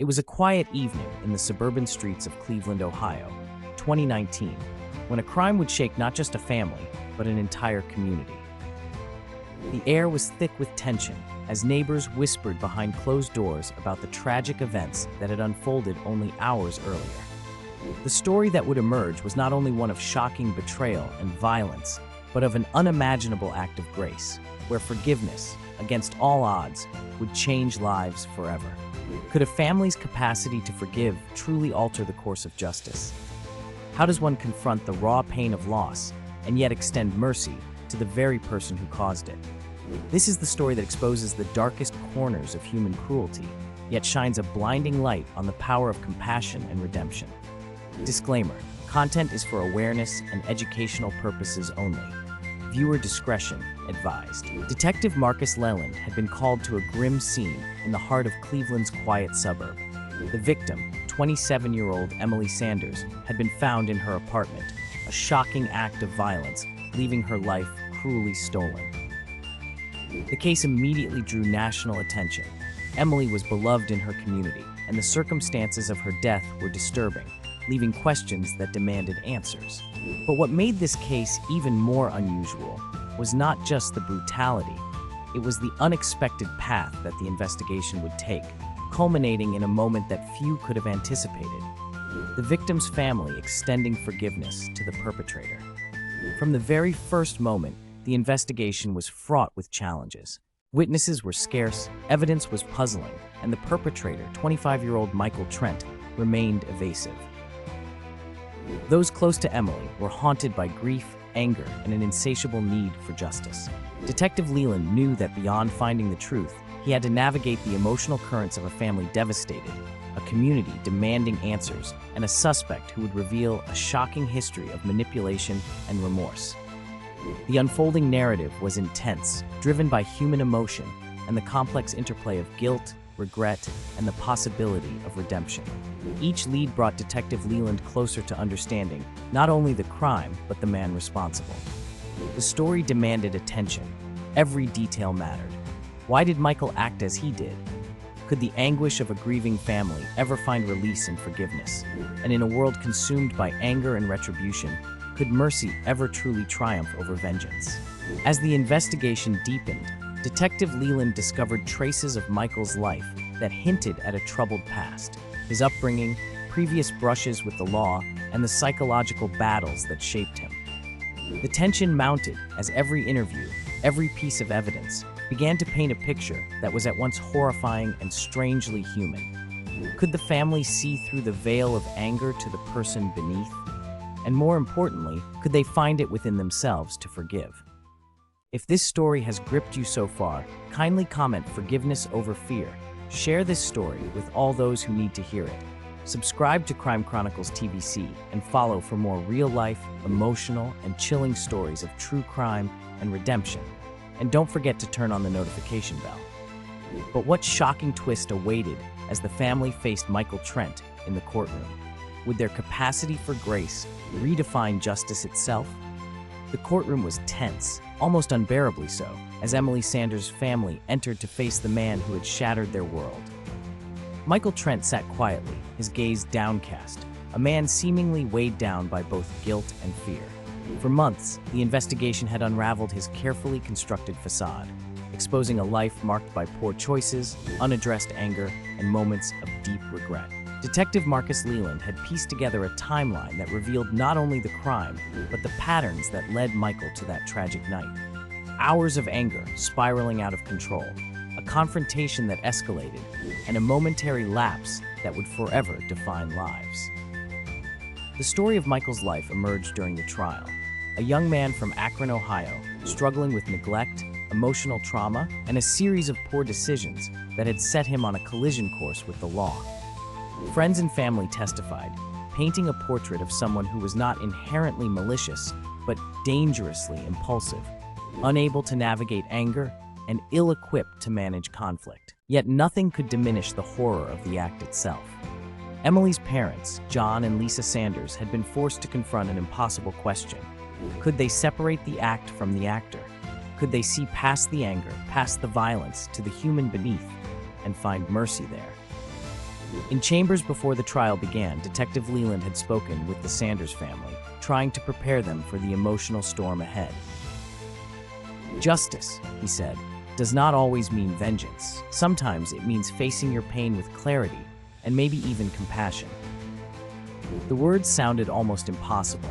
It was a quiet evening in the suburban streets of Cleveland, Ohio, 2019, when a crime would shake not just a family, but an entire community. The air was thick with tension as neighbors whispered behind closed doors about the tragic events that had unfolded only hours earlier. The story that would emerge was not only one of shocking betrayal and violence, but of an unimaginable act of grace, where forgiveness, against all odds, would change lives forever. Could a family's capacity to forgive truly alter the course of justice? How does one confront the raw pain of loss and yet extend mercy to the very person who caused it? This is the story that exposes the darkest corners of human cruelty, yet shines a blinding light on the power of compassion and redemption. Disclaimer: content is for awareness and educational purposes only. Viewer discretion advised. Detective Marcus Leland had been called to a grim scene in the heart of Cleveland's quiet suburb. The victim, 27-year-old Emily Sanders, had been found in her apartment, a shocking act of violence, leaving her life cruelly stolen. The case immediately drew national attention. Emily was beloved in her community, and the circumstances of her death were disturbing, leaving questions that demanded answers. But what made this case even more unusual was not just the brutality, it was the unexpected path that the investigation would take, culminating in a moment that few could have anticipated. The victim's family extending forgiveness to the perpetrator. From the very first moment, the investigation was fraught with challenges. Witnesses were scarce, evidence was puzzling, and the perpetrator, 25-year-old Michael Trent, remained evasive. Those close to Emily were haunted by grief, anger, and an insatiable need for justice. Detective Leland knew that beyond finding the truth, he had to navigate the emotional currents of a family devastated, a community demanding answers, and a suspect who would reveal a shocking history of manipulation and remorse. The unfolding narrative was intense, driven by human emotion and the complex interplay of guilt, regret, and the possibility of redemption. Each lead brought Detective Leland closer to understanding not only the crime, but the man responsible. The story demanded attention. Every detail mattered. Why did Michael act as he did? Could the anguish of a grieving family ever find release in forgiveness? And in a world consumed by anger and retribution, could mercy ever truly triumph over vengeance? As the investigation deepened, Detective Leland discovered traces of Michael's life that hinted at a troubled past, his upbringing, previous brushes with the law, and the psychological battles that shaped him. The tension mounted as every interview, every piece of evidence, began to paint a picture that was at once horrifying and strangely human. Could the family see through the veil of anger to the person beneath? And more importantly, could they find it within themselves to forgive? If this story has gripped you so far, kindly comment "forgiveness over fear." Share this story with all those who need to hear it. Subscribe to Crime Chronicles TVC and follow for more real-life, emotional, and chilling stories of true crime and redemption. And don't forget to turn on the notification bell. But what shocking twist awaited as the family faced Michael Trent in the courtroom? Would their capacity for grace redefine justice itself? The courtroom was tense, almost unbearably so, as Emily Sanders' family entered to face the man who had shattered their world. Michael Trent sat quietly, his gaze downcast, a man seemingly weighed down by both guilt and fear. For months, the investigation had unraveled his carefully constructed facade, exposing a life marked by poor choices, unaddressed anger, and moments of deep regret. Detective Marcus Leland had pieced together a timeline that revealed not only the crime, but the patterns that led Michael to that tragic night. Hours of anger spiraling out of control, a confrontation that escalated, and a momentary lapse that would forever define lives. The story of Michael's life emerged during the trial. A young man from Akron, Ohio, struggling with neglect, emotional trauma, and a series of poor decisions that had set him on a collision course with the law. Friends and family testified, painting a portrait of someone who was not inherently malicious, but dangerously impulsive, unable to navigate anger, and ill-equipped to manage conflict. Yet nothing could diminish the horror of the act itself. Emily's parents, John and Lisa Sanders, had been forced to confront an impossible question. Could they separate the act from the actor? Could they see past the anger, past the violence, to the human beneath, and find mercy there? In chambers before the trial began, Detective Leland had spoken with the Sanders family, trying to prepare them for the emotional storm ahead. Justice, he said, does not always mean vengeance. Sometimes it means facing your pain with clarity and maybe even compassion. The words sounded almost impossible.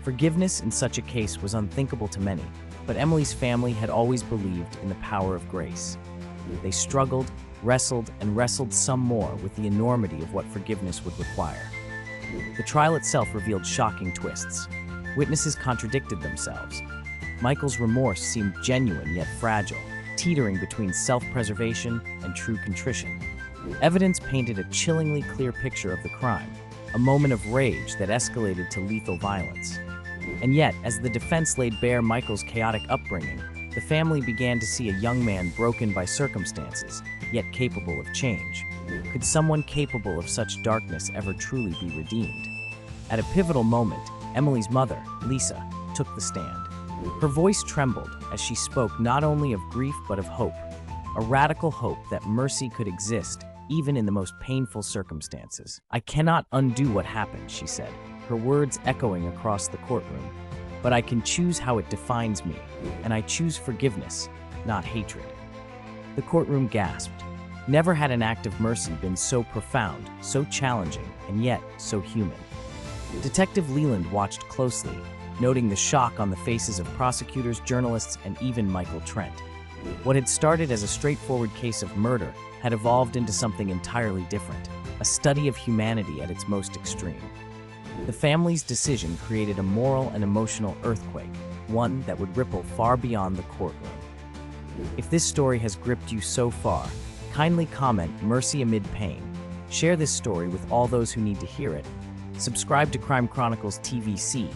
Forgiveness in such a case was unthinkable to many, but Emily's family had always believed in the power of grace. They struggled, wrestled, and wrestled some more with the enormity of what forgiveness would require. The trial itself revealed shocking twists. Witnesses contradicted themselves. Michael's remorse seemed genuine yet fragile, teetering between self-preservation and true contrition. Evidence painted a chillingly clear picture of the crime, a moment of rage that escalated to lethal violence. And yet, as the defense laid bare Michael's chaotic upbringing, the family began to see a young man broken by circumstances, yet capable of change. Could someone capable of such darkness ever truly be redeemed? At a pivotal moment, Emily's mother, Lisa, took the stand. Her voice trembled as she spoke not only of grief but of hope, a radical hope that mercy could exist even in the most painful circumstances. "I cannot undo what happened," she said, her words echoing across the courtroom. "But I can choose how it defines me, and I choose forgiveness, not hatred." The courtroom gasped. Never had an act of mercy been so profound, so challenging, and yet so human. Detective Leland watched closely, noting the shock on the faces of prosecutors, journalists, and even Michael Trent. What had started as a straightforward case of murder had evolved into something entirely different, a study of humanity at its most extreme. The family's decision created a moral and emotional earthquake, one that would ripple far beyond the courtroom. If this story has gripped you so far, kindly comment "Mercy Amid Pain." Share this story with all those who need to hear it. Subscribe to Crime Chronicles TVC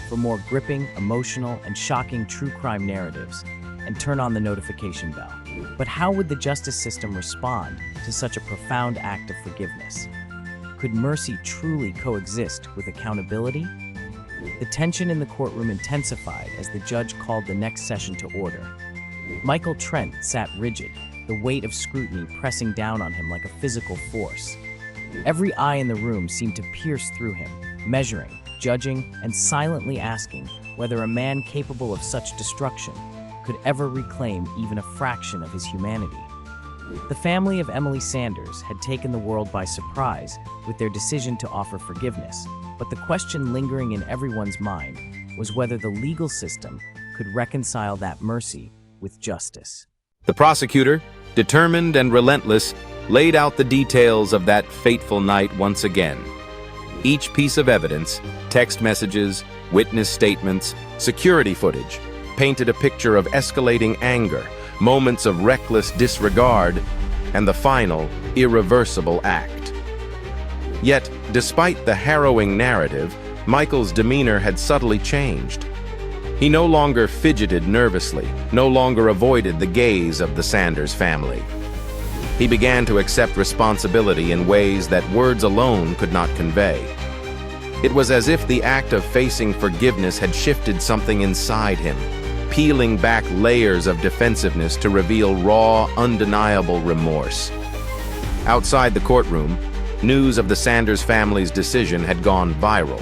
for more gripping, emotional, and shocking true crime narratives, and turn on the notification bell. But how would the justice system respond to such a profound act of forgiveness? Could mercy truly coexist with accountability? The tension in the courtroom intensified as the judge called the next session to order. Michael Trent sat rigid, the weight of scrutiny pressing down on him like a physical force. Every eye in the room seemed to pierce through him, measuring, judging, and silently asking whether a man capable of such destruction could ever reclaim even a fraction of his humanity. The family of Emily Sanders had taken the world by surprise with their decision to offer forgiveness, but the question lingering in everyone's mind was whether the legal system could reconcile that mercy with justice. The prosecutor, determined and relentless, laid out the details of that fateful night once again. Each piece of evidence, text messages, witness statements, security footage, painted a picture of escalating anger, moments of reckless disregard, and the final, irreversible act. Yet, despite the harrowing narrative, Michael's demeanor had subtly changed. He no longer fidgeted nervously, no longer avoided the gaze of the Sanders family. He began to accept responsibility in ways that words alone could not convey. It was as if the act of facing forgiveness had shifted something inside him, peeling back layers of defensiveness to reveal raw, undeniable remorse. Outside the courtroom, news of the Sanders family's decision had gone viral.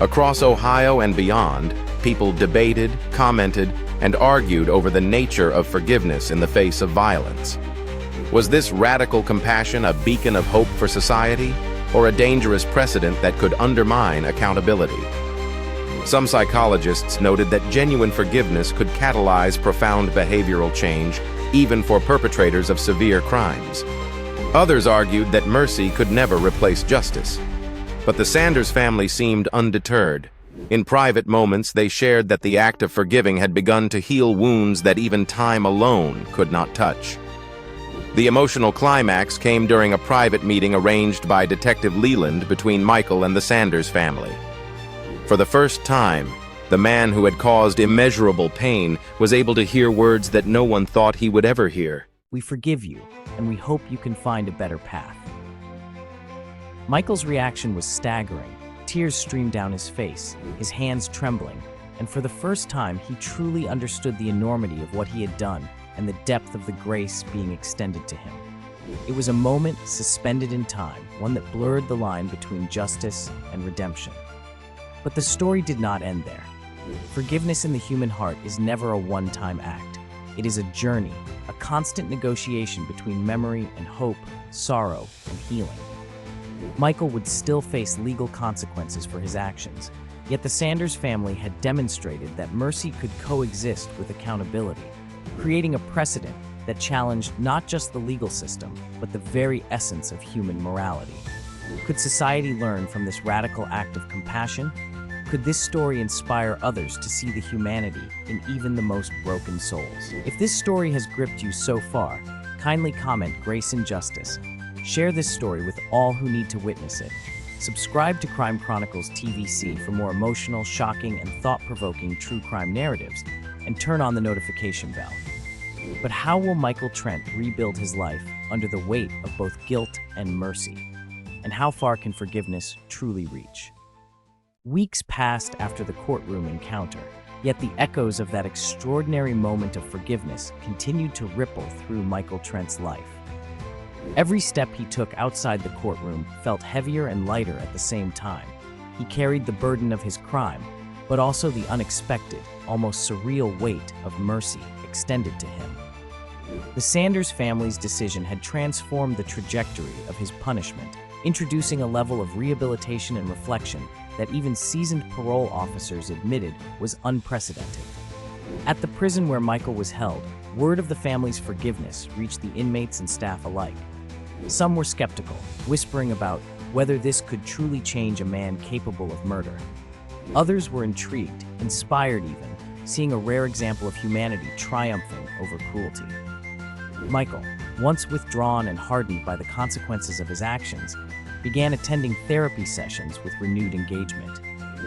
Across Ohio and beyond, people debated, commented, and argued over the nature of forgiveness in the face of violence. Was this radical compassion a beacon of hope for society, or a dangerous precedent that could undermine accountability? Some psychologists noted that genuine forgiveness could catalyze profound behavioral change, even for perpetrators of severe crimes. Others argued that mercy could never replace justice. But the Sanders family seemed undeterred. In private moments, they shared that the act of forgiving had begun to heal wounds that even time alone could not touch. The emotional climax came during a private meeting arranged by Detective Leland between Michael and the Sanders family. For the first time, the man who had caused immeasurable pain was able to hear words that no one thought he would ever hear. "We forgive you, and we hope you can find a better path." Michael's reaction was staggering. Tears streamed down his face, his hands trembling, and for the first time he truly understood the enormity of what he had done and the depth of the grace being extended to him. It was a moment suspended in time, one that blurred the line between justice and redemption. But the story did not end there. Forgiveness in the human heart is never a one-time act. It is a journey, a constant negotiation between memory and hope, sorrow and healing. Michael would still face legal consequences for his actions, yet the Sanders family had demonstrated that mercy could coexist with accountability, creating a precedent that challenged not just the legal system, but the very essence of human morality. Could society learn from this radical act of compassion? Could this story inspire others to see the humanity in even the most broken souls? If this story has gripped you so far, kindly comment "Grace and Justice." Share this story with all who need to witness it. Subscribe to Crime Chronicles TVC for more emotional, shocking, and thought-provoking true crime narratives, and turn on the notification bell. But how will Michael Trent rebuild his life under the weight of both guilt and mercy? And how far can forgiveness truly reach? Weeks passed after the courtroom encounter, yet the echoes of that extraordinary moment of forgiveness continued to ripple through Michael Trent's life. Every step he took outside the courtroom felt heavier and lighter at the same time. He carried the burden of his crime, but also the unexpected, almost surreal weight of mercy extended to him. The Sanders family's decision had transformed the trajectory of his punishment, introducing a level of rehabilitation and reflection that even seasoned parole officers admitted was unprecedented. At the prison where Michael was held, word of the family's forgiveness reached the inmates and staff alike. Some were skeptical, whispering about whether this could truly change a man capable of murder. Others were intrigued, inspired even, seeing a rare example of humanity triumphing over cruelty. Michael, once withdrawn and hardened by the consequences of his actions, began attending therapy sessions with renewed engagement.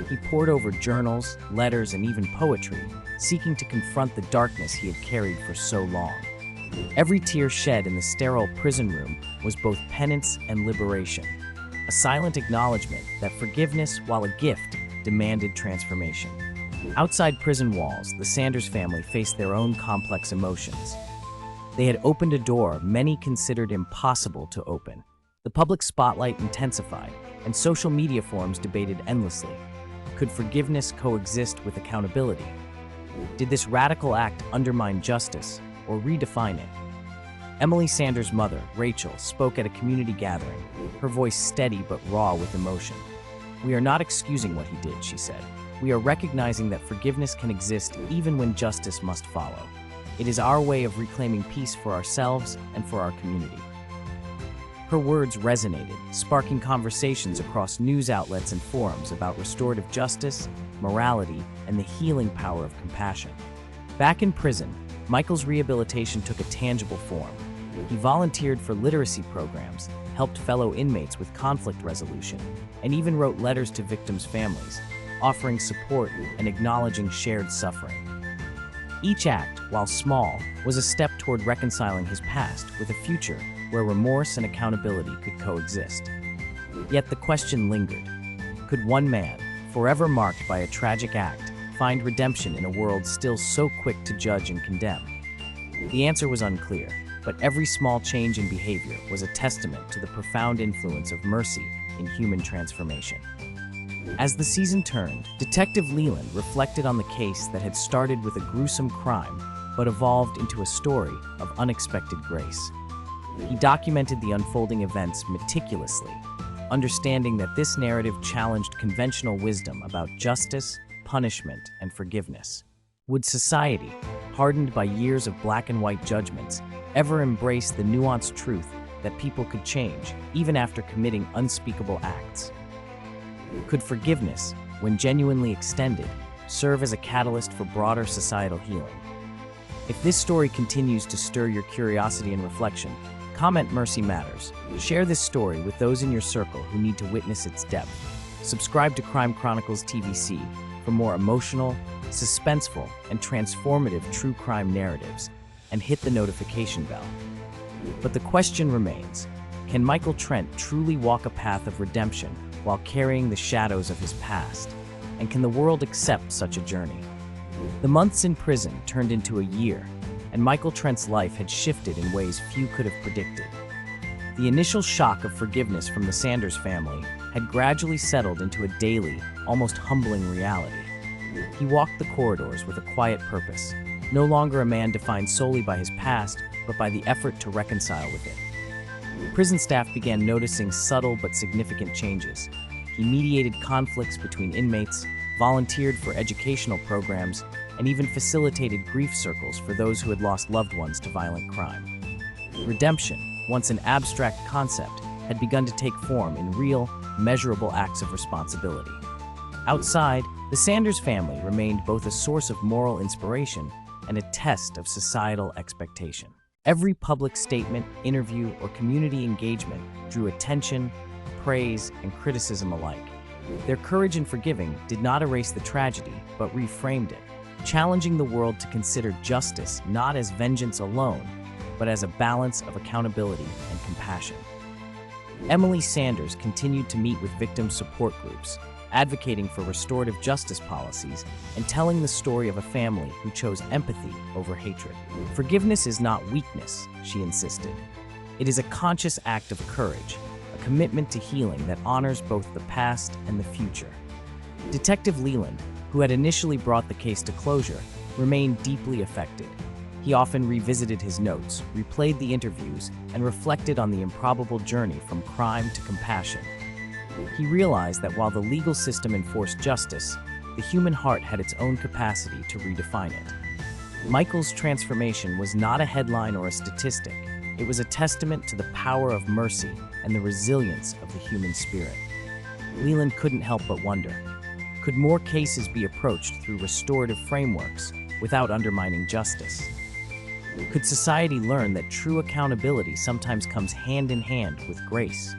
He pored over journals, letters, and even poetry, seeking to confront the darkness he had carried for so long. Every tear shed in the sterile prison room was both penance and liberation, a silent acknowledgement that forgiveness, while a gift, demanded transformation. Outside prison walls, the Sanders family faced their own complex emotions. They had opened a door many considered impossible to open. The public spotlight intensified, and social media forums debated endlessly. Could forgiveness coexist with accountability? Did this radical act undermine justice or redefine it? Emily Sanders' mother, Rachel, spoke at a community gathering, her voice steady but raw with emotion. "We are not excusing what he did," she said. "We are recognizing that forgiveness can exist even when justice must follow. It is our way of reclaiming peace for ourselves and for our community." Her words resonated, sparking conversations across news outlets and forums about restorative justice, morality, and the healing power of compassion. Back in prison, Michael's rehabilitation took a tangible form. He volunteered for literacy programs, helped fellow inmates with conflict resolution, and even wrote letters to victims' families, offering support and acknowledging shared suffering. Each act, while small, was a step toward reconciling his past with a future where remorse and accountability could coexist. Yet the question lingered. Could one man, forever marked by a tragic act, find redemption in a world still so quick to judge and condemn? The answer was unclear, but every small change in behavior was a testament to the profound influence of mercy in human transformation. As the season turned, Detective Leland reflected on the case that had started with a gruesome crime, but evolved into a story of unexpected grace. He documented the unfolding events meticulously, understanding that this narrative challenged conventional wisdom about justice, punishment, and forgiveness. Would society, hardened by years of black and white judgments, ever embrace the nuanced truth that people could change, even after committing unspeakable acts? Could forgiveness, when genuinely extended, serve as a catalyst for broader societal healing? If this story continues to stir your curiosity and reflection, comment "Mercy Matters." Share this story with those in your circle who need to witness its depth. Subscribe to Crime Chronicles TVC for more emotional, suspenseful, and transformative true crime narratives, and hit the notification bell. But the question remains, can Michael Trent truly walk a path of redemption while carrying the shadows of his past? And can the world accept such a journey? The months in prison turned into a year, and Michael Trent's life had shifted in ways few could have predicted. The initial shock of forgiveness from the Sanders family had gradually settled into a daily, almost humbling reality. He walked the corridors with a quiet purpose, no longer a man defined solely by his past, but by the effort to reconcile with it. Prison staff began noticing subtle but significant changes. He mediated conflicts between inmates, volunteered for educational programs, and even facilitated grief circles for those who had lost loved ones to violent crime. Redemption, once an abstract concept, had begun to take form in real, measurable acts of responsibility. Outside, the Sanders family remained both a source of moral inspiration and a test of societal expectation. Every public statement, interview, or community engagement drew attention, praise, and criticism alike. Their courage in forgiving did not erase the tragedy, but reframed it, challenging the world to consider justice not as vengeance alone, but as a balance of accountability and compassion. Emily Sanders continued to meet with victim support groups, advocating for restorative justice policies and telling the story of a family who chose empathy over hatred. Forgiveness is not weakness, she insisted. It is a conscious act of courage, a commitment to healing that honors both the past and the future. Detective Leland, who had initially brought the case to closure, remained deeply affected. He often revisited his notes, replayed the interviews, and reflected on the improbable journey from crime to compassion. He realized that while the legal system enforced justice, the human heart had its own capacity to redefine it. Michael's transformation was not a headline or a statistic. It was a testament to the power of mercy and the resilience of the human spirit. Leland couldn't help but wonder, could more cases be approached through restorative frameworks without undermining justice? Could society learn that true accountability sometimes comes hand in hand with grace?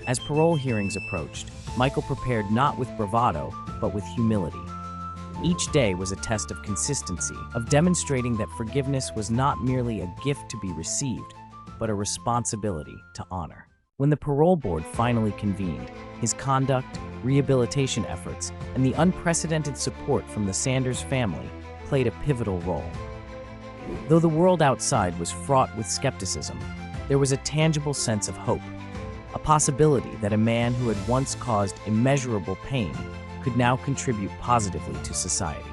As parole hearings approached, Michael prepared not with bravado, but with humility. Each day was a test of consistency, of demonstrating that forgiveness was not merely a gift to be received, but a responsibility to honor. When the parole board finally convened, his conduct, rehabilitation efforts, and the unprecedented support from the Sanders family played a pivotal role. Though the world outside was fraught with skepticism, there was a tangible sense of hope, a possibility that a man who had once caused immeasurable pain could now contribute positively to society.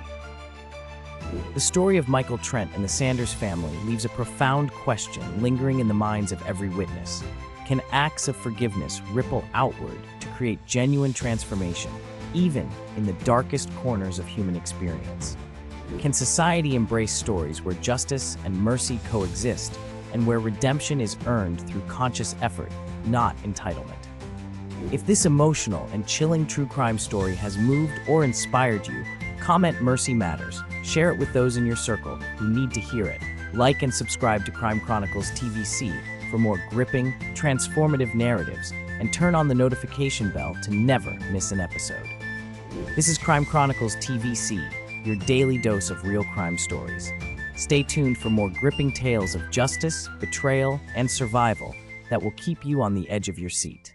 The story of Michael Trent and the Sanders family leaves a profound question lingering in the minds of every witness. Can acts of forgiveness ripple outward to create genuine transformation, even in the darkest corners of human experience? Can society embrace stories where justice and mercy coexist, and where redemption is earned through conscious effort, not entitlement? If this emotional and chilling true crime story has moved or inspired you, comment Mercy Matters, share it with those in your circle who need to hear it. Like and subscribe to Crime Chronicles TVC for more gripping, transformative narratives, and turn on the notification bell to never miss an episode. This is Crime Chronicles TVC, your daily dose of real crime stories. Stay tuned for more gripping tales of justice, betrayal, and survival that will keep you on the edge of your seat.